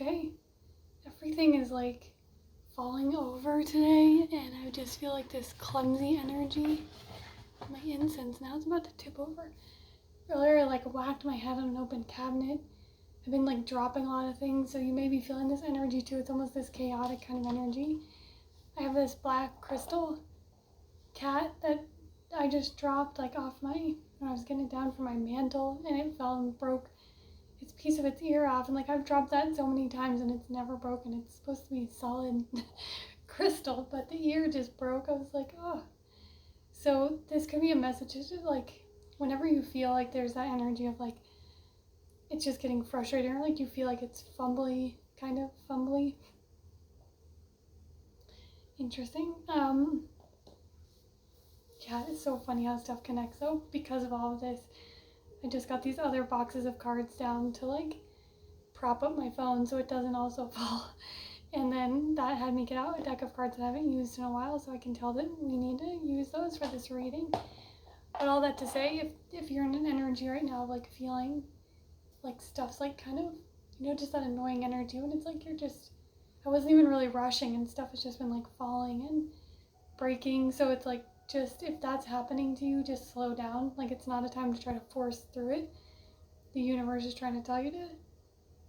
okay? Everything is like falling over today, and I just feel like this clumsy energy. My incense now it's about to tip over. Earlier I like whacked my head on an open cabinet. I've been like dropping a lot of things, so you may be feeling this energy too. It's almost this chaotic kind of energy. I have this black crystal cat that I just dropped like off when I was getting it down from my mantle, and it fell and broke its piece of its ear off, and like I've dropped that so many times and it's never broken. It's supposed to be solid crystal, but the ear just broke. I was like, oh. So this could be a message. It's just like whenever you feel like there's that energy of like it's just getting frustrated, or like you feel like it's fumbly. Interesting. Yeah, it's so funny how stuff connects. So because of all of this, I just got these other boxes of cards down to like prop up my phone so it doesn't also fall. And then that had me get out a deck of cards that I haven't used in a while, so I can tell that we need to use those for this reading. But all that to say, if you're in an energy right now of like feeling like stuff's like kind of, just that annoying energy when it's like I wasn't even really rushing and stuff has just been like falling and breaking. So it's like, just if that's happening to you, just slow down. Like it's not a time to try to force through it. The universe is trying to tell you to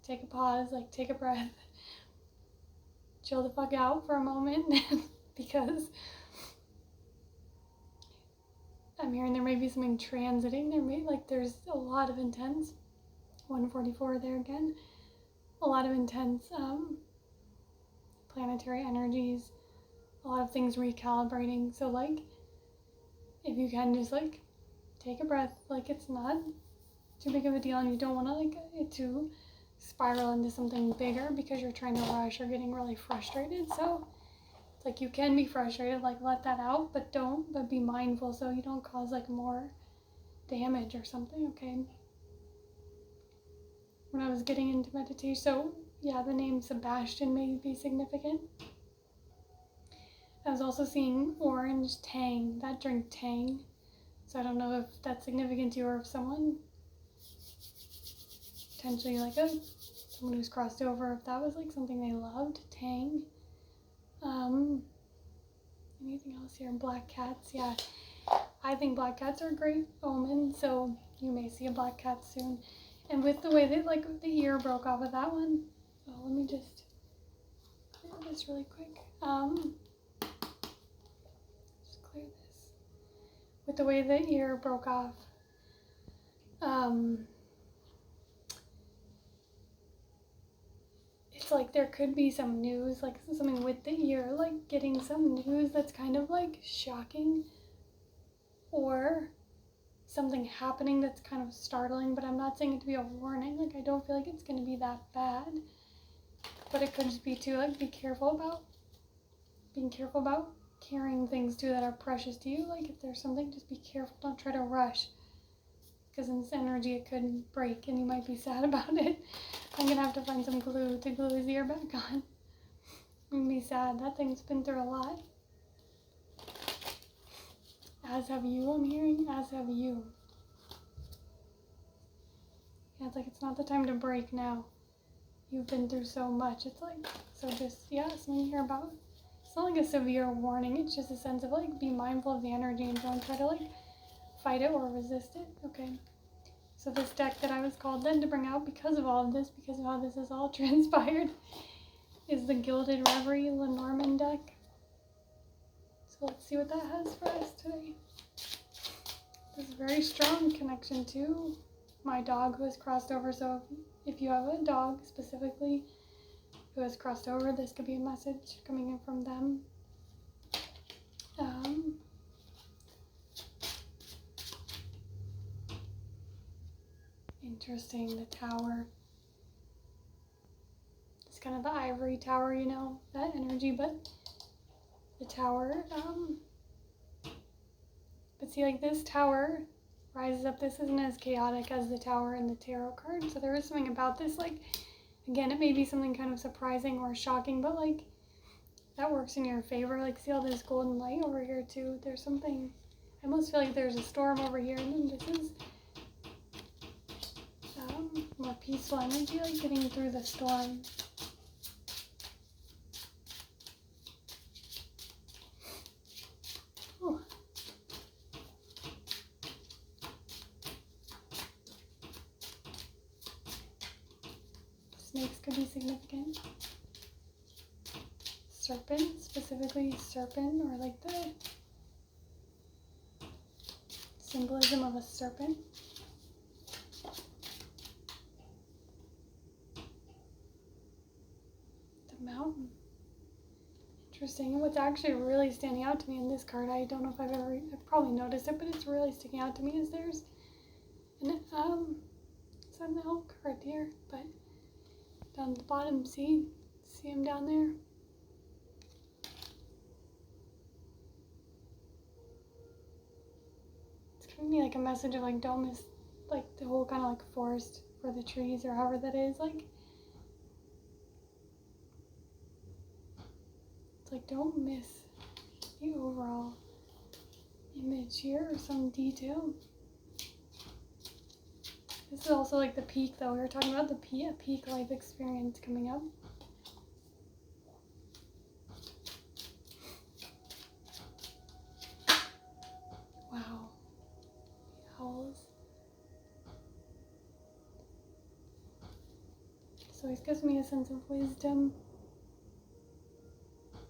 take a pause, like take a breath, chill the fuck out for a moment because I'm hearing there may be something transiting. There's a lot of intense, 144 there again, a lot of intense planetary energies, a lot of things recalibrating. So like, if you can just like take a breath, like it's not too big of a deal and you don't want to like it to spiral into something bigger because you're trying to rush or getting really frustrated. So it's like you can be frustrated, like let that out, but be mindful so you don't cause like more damage or something, okay? When I was getting into meditation, so yeah, the name Sebastian may be significant. I was also seeing orange Tang, that drink Tang. So I don't know if that's significant to you or if someone potentially like someone who's crossed over, if that was like something they loved, Tang. Anything else here? Black cats, yeah. I think black cats are a great omen, so you may see a black cat soon. And with the way that like the ear broke off of that one, let me just clear this really quick. Just clear this. With the way the ear broke off, it's like there could be some news, like something with the ear, like getting some news that's kind of like shocking, or something happening that's kind of startling, but I'm not saying it to be a warning. Like I don't feel like it's going to be that bad, but it could just be too like being careful about carrying things too that are precious to you. Like if there's something, just be careful, don't try to rush, because in this energy it could break and you might be sad about it. I'm gonna have to find some glue to glue his ear back on. I'm gonna be sad, that thing's been through a lot. As have you, I'm hearing, as have you. Yeah, it's like it's not the time to break now. You've been through so much. It's like, so just, yeah, something here about, it's not like a severe warning, it's just a sense of like, be mindful of the energy and don't try to like fight it or resist it, okay? So this deck that I was called then to bring out because of all of this, because of how this has all transpired, is the Gilded Reverie Lenormand deck. So let's see what that has for us today. There's a very strong connection to my dog who has crossed over. So if you have a dog specifically who has crossed over, this could be a message coming in from them. Interesting, the tower. It's kind of the ivory tower, that energy, but the tower, but see, like this tower rises up. This isn't as chaotic as the tower in the tarot card, so there is something about this, like, again, it may be something kind of surprising or shocking, but like, that works in your favor. Like, see all this golden light over here too? There's something, I almost feel like there's a storm over here, and then this is more peaceful energy, like getting through the storm. snakes could be significant. Serpent, specifically serpent, or like the symbolism of a serpent. The mountain. Interesting. What's actually really standing out to me in this card, I don't know if I've probably noticed it, but it's really sticking out to me, is there's it's an elk or a deer, but down at the bottom, see him down there? It's giving me like a message of like, don't miss like the whole kind of like forest for the trees or however that is, like, it's like don't miss the overall image here or some detail. This is also like the peak though. We were talking about the peak life experience coming up. Wow. The owls. So it gives me a sense of wisdom.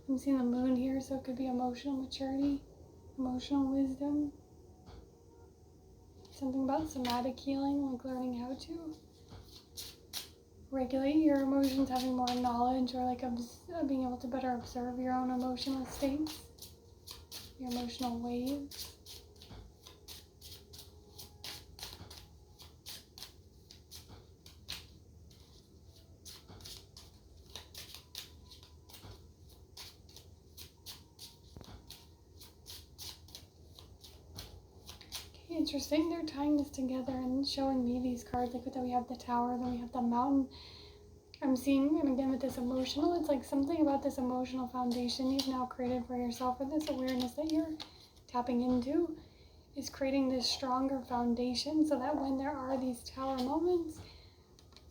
I'm seeing the moon here, so it could be emotional maturity, emotional wisdom. Something about somatic healing, like learning how to regulate your emotions, having more knowledge, or like being able to better observe your own emotional states, your emotional waves. Interesting, they're tying this together and showing me these cards, like that we have the tower, then we have the mountain. I'm seeing, and again with this emotional, it's like something about this emotional foundation you've now created for yourself, or this awareness that you're tapping into is creating this stronger foundation so that when there are these tower moments,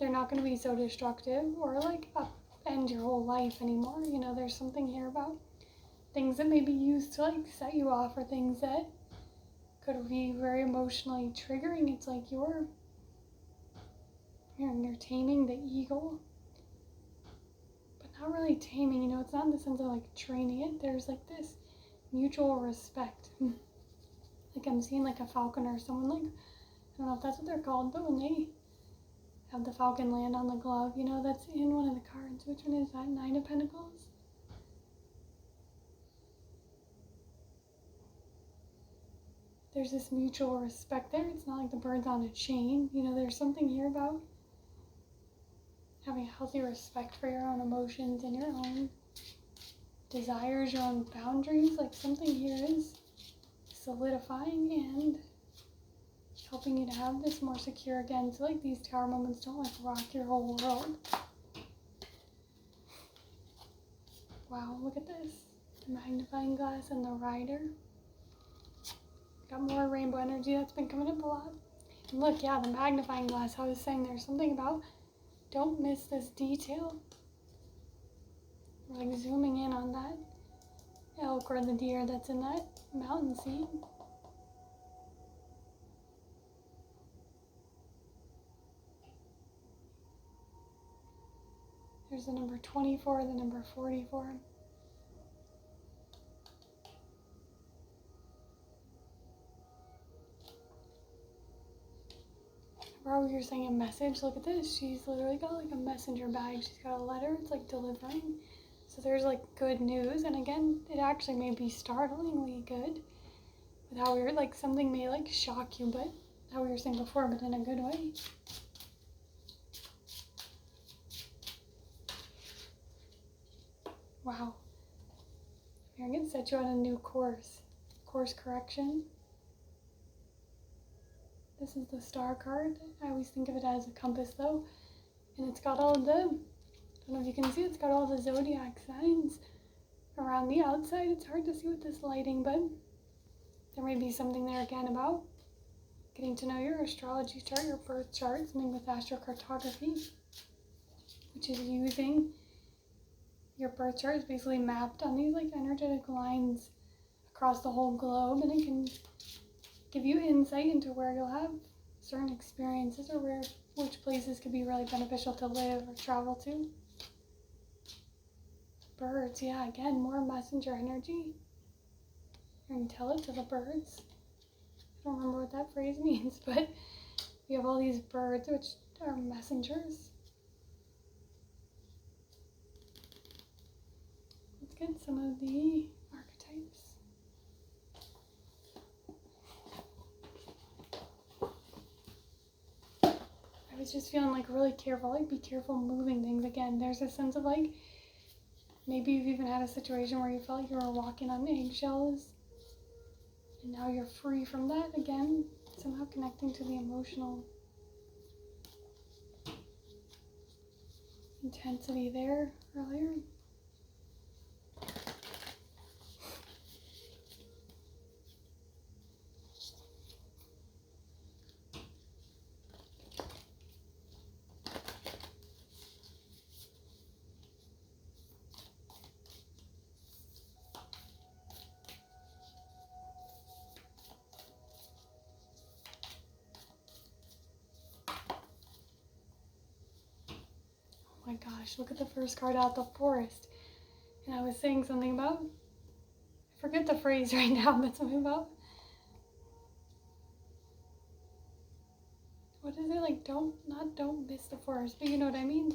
they're not going to be so destructive or like upend your whole life anymore. You know, there's something here about things that may be used to like set you off, or things that could be very emotionally triggering. It's like you're taming the eagle, but not really taming, you know, it's not in the sense of like training it. There's like this mutual respect. Like I'm seeing like a falcon or someone, like, I don't know if that's what they're called, but when they have the falcon land on the glove, you know, that's in one of the cards. Which one is that? Nine of Pentacles? There's this mutual respect there. It's not like the bird's on a chain. You know, there's something here about having a healthy respect for your own emotions and your own desires, your own boundaries. Like something here is solidifying and helping you to have this more secure again. So like these tower moments don't like rock your whole world. Wow, look at this. The magnifying glass and the rider. Got more rainbow energy that's been coming up a lot. And look, yeah, the magnifying glass. I was saying there's something about don't miss this detail. Like zooming in on that elk or the deer that's in that mountain scene. There's the number 24, the number 44. Bro, you're saying a message. Look at this. She's literally got like a messenger bag. She's got a letter. It's like delivering. So there's like good news. And again, it actually may be startlingly good. With how we're like, something may like shock you, but how we were saying before, but in a good way. Wow. You're gonna set you on a new course. Course correction. This is the star card. I always think of it as a compass though. And it's got all the, I don't know if you can see, it's got all the zodiac signs around the outside. It's hard to see with this lighting, but there may be something there again about getting to know your astrology chart, your birth chart, something with astrocartography, which is using your birth chart is basically mapped on these like energetic lines across the whole globe, and it can give you insight into where you'll have certain experiences or which places could be really beneficial to live or travel to. Birds, yeah, again, more messenger energy. You're going to tell it to the birds. I don't remember what that phrase means, but we have all these birds which are messengers. Let's get some of the archetypes. I was just feeling like really careful, like be careful moving things. Again, there's a sense of like, maybe you've even had a situation where you felt like you were walking on eggshells and now you're free from that. Again, somehow connecting to the emotional intensity there earlier. Oh my gosh, look at the first card out, the Forest. And I was saying something about, I forget the phrase right now, but something about, what is it, like don't miss the forest, but you know what I mean?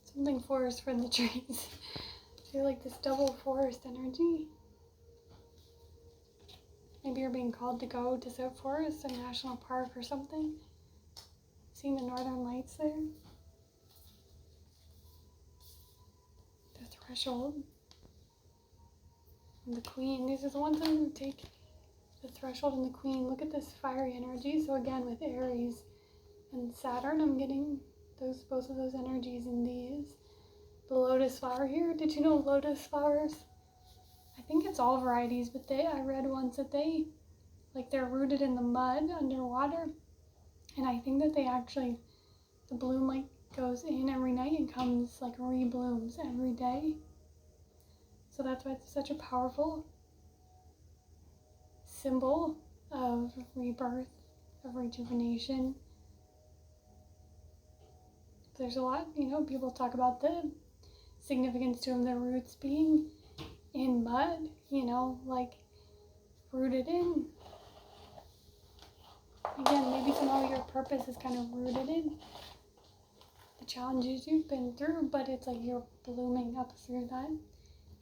Something forest for the trees. I feel like this double forest energy. Maybe you're being called to go to the forest, a national park or something. Seeing the northern lights there. The threshold. And the queen. These are the ones I'm going to take. The threshold and the queen. Look at this fiery energy. So again, with Aries and Saturn, I'm getting both of those energies in these. The lotus flower here. Did you know lotus flowers? I think it's all varieties, but I read once that they're rooted in the mud underwater. And I think that they actually, the bloom like goes in every night and comes like reblooms every day. So that's why it's such a powerful symbol of rebirth, of rejuvenation. There's a lot, people talk about the significance to them, the roots being in mud, like rooted in. Again, maybe somehow your purpose is kind of rooted in the challenges you've been through, but it's like you're blooming up through that.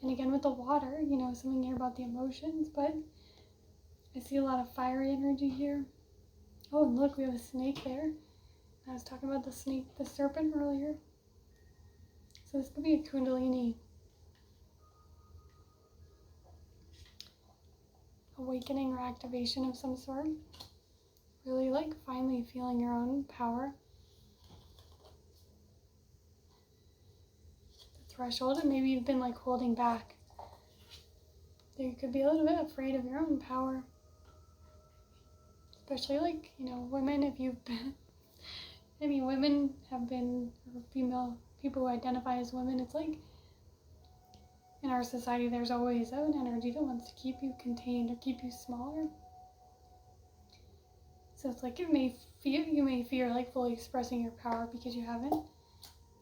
And again, with the water, something here about the emotions, but I see a lot of fiery energy here. Oh, and look, we have a snake there. I was talking about the snake, the serpent earlier. So this could be a Kundalini awakening or activation of some sort. Really like finally feeling your own power. The threshold, and maybe you've been like holding back. You could be a little bit afraid of your own power. Especially like, women, if you've been, women have been, or female people who identify as women, it's like in our society there's always an energy that wants to keep you contained or keep you smaller. So it's like you may fear like fully expressing your power because you haven't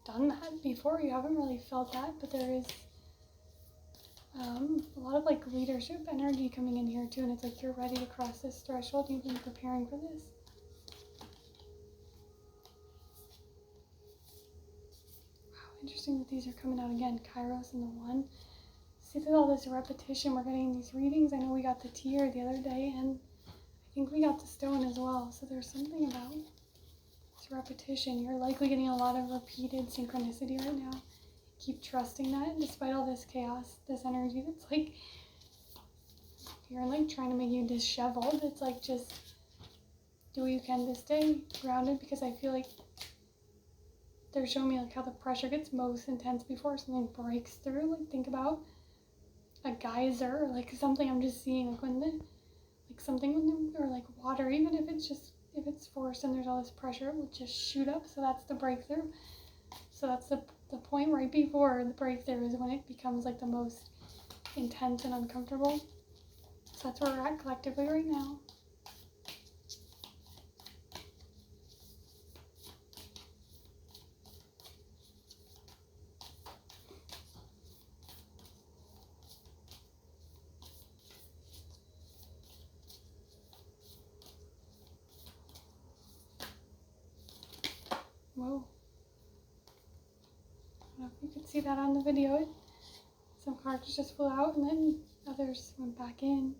done that before. You haven't really felt that, but there is a lot of like leadership energy coming in here too, and it's like you're ready to cross this threshold. You've been preparing for this. Wow, interesting that these are coming out again. Kairos and the One. See, there's all this repetition. We're getting these readings. I know we got the tear the other day, and I think we got the stone as well. So there's something about this repetition. You're likely getting a lot of repeated synchronicity right now. Keep trusting that, despite all this chaos, this energy that's like, you're like trying to make you disheveled. It's like, just do what you can to stay grounded, because I feel like they're showing me like how the pressure gets most intense before something breaks through. Like think about a geyser, or like something I'm just seeing, like when or like water, even if it's forced and there's all this pressure, it will just shoot up. So that's the breakthrough. So that's the point right before the breakthrough is when it becomes like the most intense and uncomfortable. So that's where we're at collectively right now. Whoa. I don't know if you could see that on the video. Some cards just flew out and then others went back in.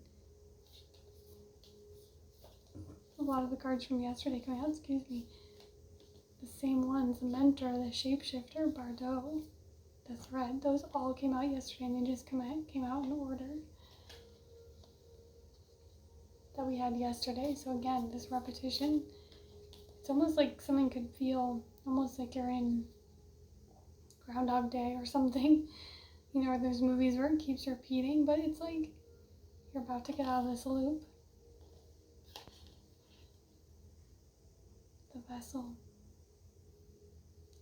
A lot of the cards from yesterday coming out, excuse me. The same ones, the Mentor, the Shapeshifter, Bardot, the Thread, those all came out yesterday and they just came out in order that we had yesterday. So again, this repetition, it's almost like something could feel almost like you're in Groundhog Day or something. You know, there's movies where it keeps repeating, but it's like you're about to get out of this loop. The vessel.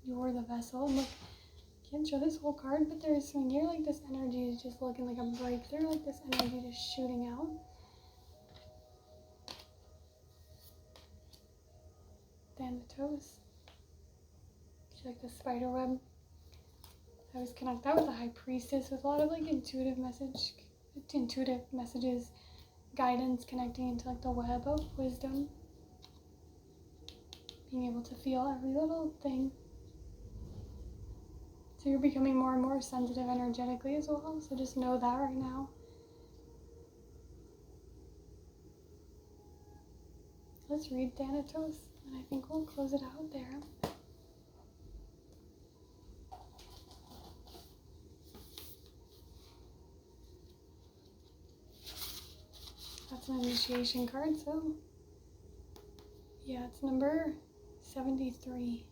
You're the vessel. Look, I can't show this whole card, but there's when you're like this energy is just looking like a breakthrough, like this energy just shooting out. Thanatos. She like the spider web. I always connect that with the High Priestess with a lot of like intuitive messages, guidance, connecting into like the web of wisdom. Being able to feel every little thing. So you're becoming more and more sensitive energetically as well. So just know that right now. Let's read Thanatos, and I think we'll close it out there. That's an initiation card, so yeah, it's number 73.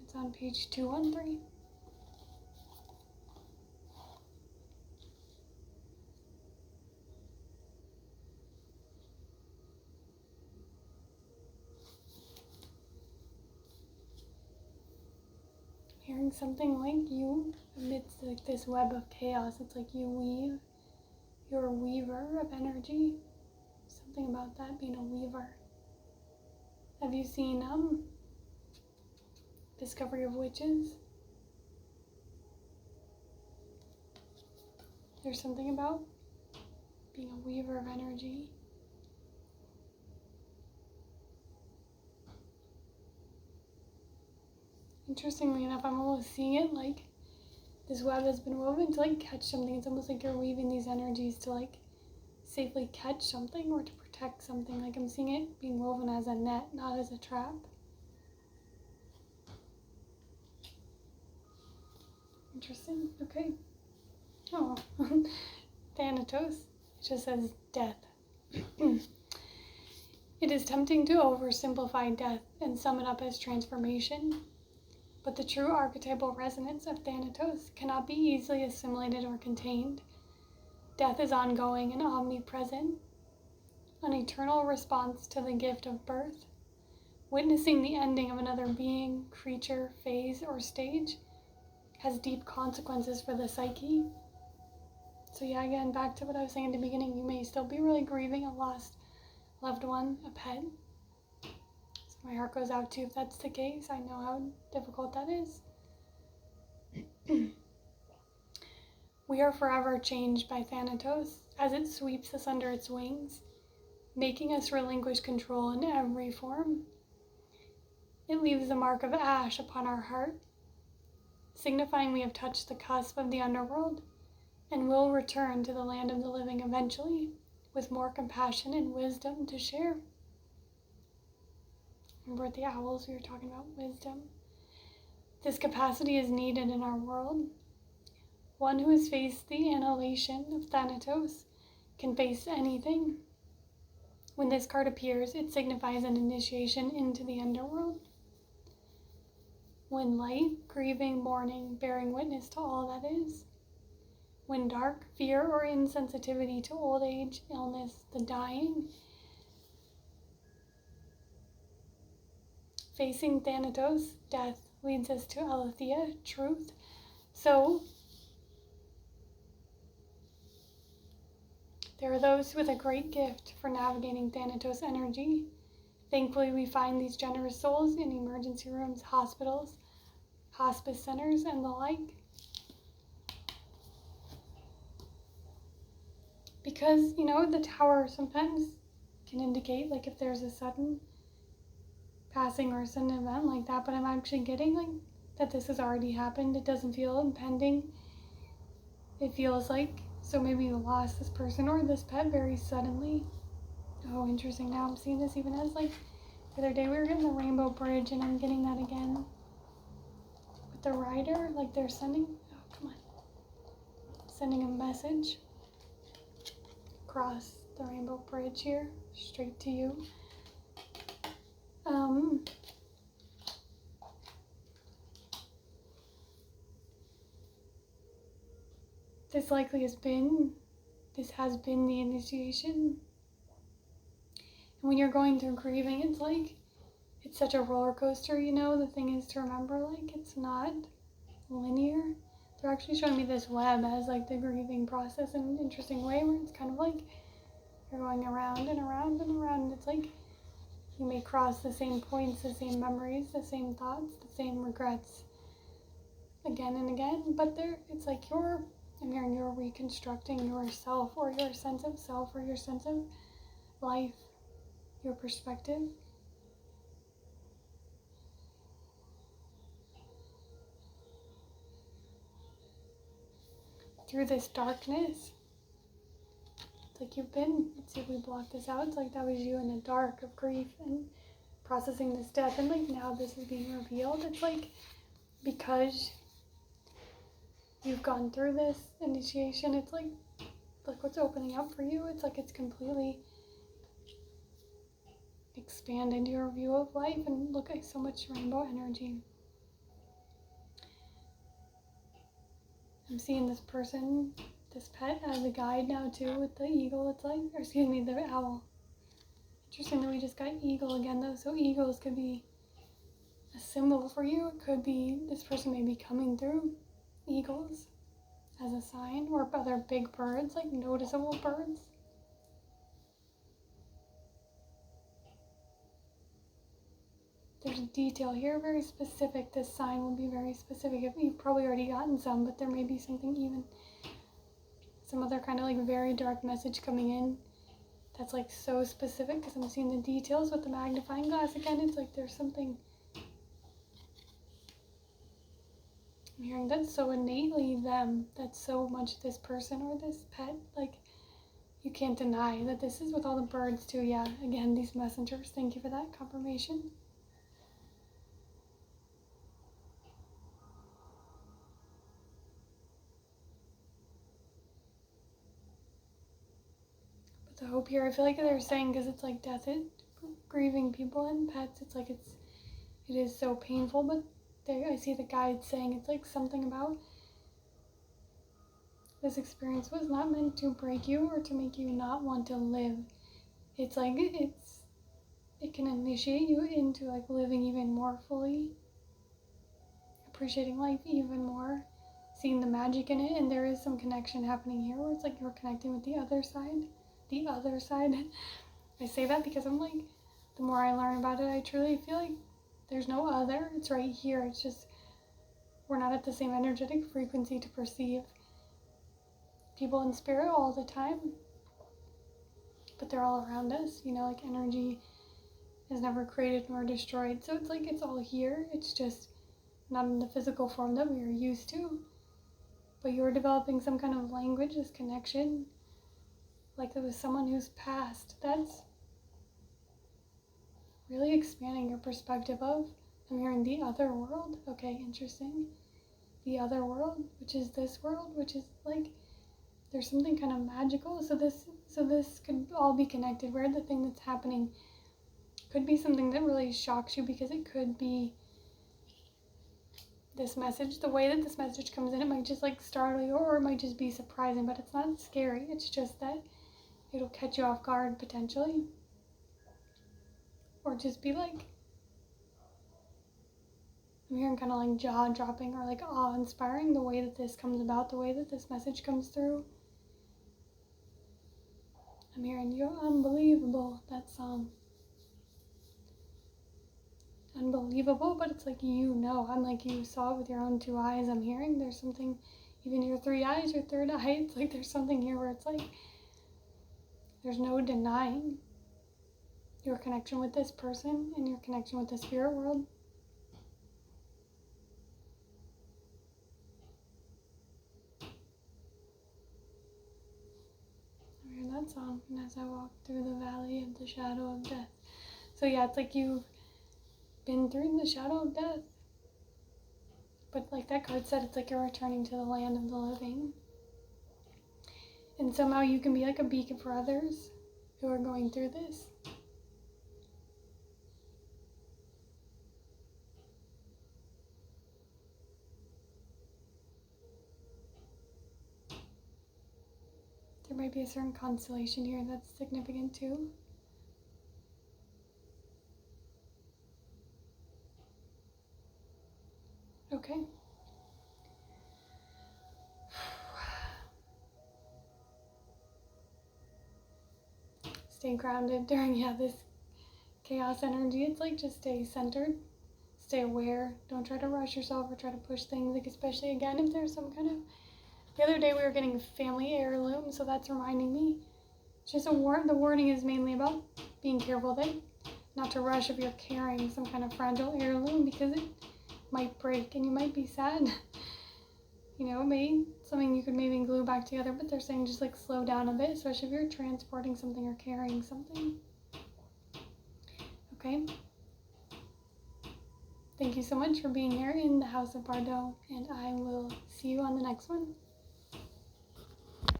It's on page 213. Hearing something like you amidst like this web of chaos. It's like you weave. You're a weaver of energy. Something about that, being a weaver. Have you seen Discovery of Witches? There's something about being a weaver of energy. Interestingly enough, I'm almost seeing it like this web has been woven to like catch something. It's almost like you're weaving these energies to like safely catch something or to protect something. Like I'm seeing it being woven as a net, not as a trap. Interesting. Okay. Oh, Thanatos. It just says death. It is tempting to oversimplify death and sum it up as transformation. But the true archetypal resonance of Thanatos cannot be easily assimilated or contained. Death is ongoing and omnipresent, an eternal response to the gift of birth. Witnessing the ending of another being, creature, phase, or stage has deep consequences for the psyche. So yeah, again, back to what I was saying in the beginning, you may still be really grieving a lost loved one, a pet. My heart goes out to you if that's the case. I know how difficult that is. We are forever changed by Thanatos as it sweeps us under its wings, making us relinquish control in every form. It leaves the mark of ash upon our heart, signifying we have touched the cusp of the underworld and will return to the land of the living eventually, with more compassion and wisdom to share. Remember the owls, we were talking about wisdom. This capacity is needed in our world. One who has faced the annihilation of Thanatos can face anything. When this card appears, it signifies an initiation into the underworld. When light, grieving, mourning, bearing witness to all that is. When dark, fear or insensitivity to old age, illness, the dying. Facing Thanatos, death, leads us to Aletheia, truth. So, there are those with a great gift for navigating Thanatos energy. Thankfully, we find these generous souls in emergency rooms, hospitals, hospice centers, and the like. Because, the tower sometimes can indicate, like if there's a sudden passing or a sudden event like that, but I'm actually getting like that this has already happened. It doesn't feel impending. It feels like, so maybe you lost this person or this pet very suddenly. Oh, interesting. Now I'm seeing this even as like the other day we were getting the rainbow bridge, and I'm getting that again with the rider. Like they're sending, oh, come on, sending a message across the rainbow bridge here, straight to you. This likely has been, this has been the initiation. And when you're going through grieving, it's like, it's such a roller coaster, you know? The thing is to remember, like, it's not linear. They're actually showing me this web as like the grieving process in an interesting way, where it's kind of like you're going around and around and around. It's like you may cross the same points, the same memories, the same thoughts, the same regrets again and again, but it's like you're reconstructing yourself, or your sense of self, or your sense of life, your perspective. Through this darkness. It's like let's see if we block this out. It's like that was you in the dark of grief and processing this death, and like now this is being revealed. It's like because you've gone through this initiation, it's like what's opening up for you. It's like it's completely expanded your view of life, and look at so much rainbow energy. I'm seeing this person, this pet, as a guide now too, with the eagle. It's like, or excuse me, the owl. Interesting that we just got eagle again though. So eagles could be a symbol for you. It could be this person may be coming through eagles as a sign, or other big birds, like noticeable birds. There's a detail here, very specific. This sign will be very specific. If you've probably already gotten some, but there may be something even, some other kind of like very direct message coming in that's like so specific, because I'm seeing the details with the magnifying glass again. It's like there's something I'm hearing that's so innately them, that's so much this person or this pet. Like you can't deny that this is with all the birds too. Yeah, again, these messengers, thank you for that confirmation. But the hope here, I feel like they're saying, because it's like death, grieving people and pets, it's like it is so painful, but I see the guide saying it's like something about this experience was not meant to break you or to make you not want to live. It's like it can initiate you into like living even more fully, appreciating life even more, seeing the magic in it. And there is some connection happening here where it's like you're connecting with the other side. The other side. I say that because I'm like, the more I learn about it, I truly feel like there's no other. It's right here. It's just we're not at the same energetic frequency to perceive people in spirit all the time, but they're all around us. You know, like energy is never created nor destroyed, so it's like it's all here. It's just not in the physical form that we are used to, but you're developing some kind of language, this connection, like it was someone who's passed. That's really expanding your perspective of, I'm hearing the other world. Okay, interesting. The other world, which is this world, which is like there's something kind of magical. So this could all be connected, where the thing that's happening could be something that really shocks you, because it could be this message. The way that this message comes in, it might just like startle you, or it might just be surprising, but it's not scary. It's just that it'll catch you off guard potentially, or just be like, I'm hearing kind of like jaw-dropping or like awe-inspiring, the way that this comes about, the way that this message comes through. I'm hearing you're unbelievable, that song. Unbelievable, but it's like, you know, I'm like, you saw it with your own two eyes. I'm hearing there's something, even your three eyes, your third eye, it's like there's something here where it's like, there's no denying your connection with this person and your connection with the spirit world. I hear that song, and as I walk through the valley of the shadow of death. So yeah, it's like you've been through the shadow of death. But like that card said, it's like you're returning to the land of the living. And somehow you can be like a beacon for others who are going through this. There might be a certain constellation here that's significant too. Okay. Stay grounded during, this chaos energy. It's like just stay centered, stay aware. Don't try to rush yourself or try to push things, like especially again if there's some kind of... The other day we were getting family heirloom, so that's reminding me. Just the warning is mainly about being careful that not to rush if you're carrying some kind of fragile heirloom, because it might break and you might be sad. It may something you could maybe glue back together, but they're saying just like slow down a bit, especially if you're transporting something or carrying something. Okay? Thank you so much for being here in the House of Bardot, and I will see you on the next one.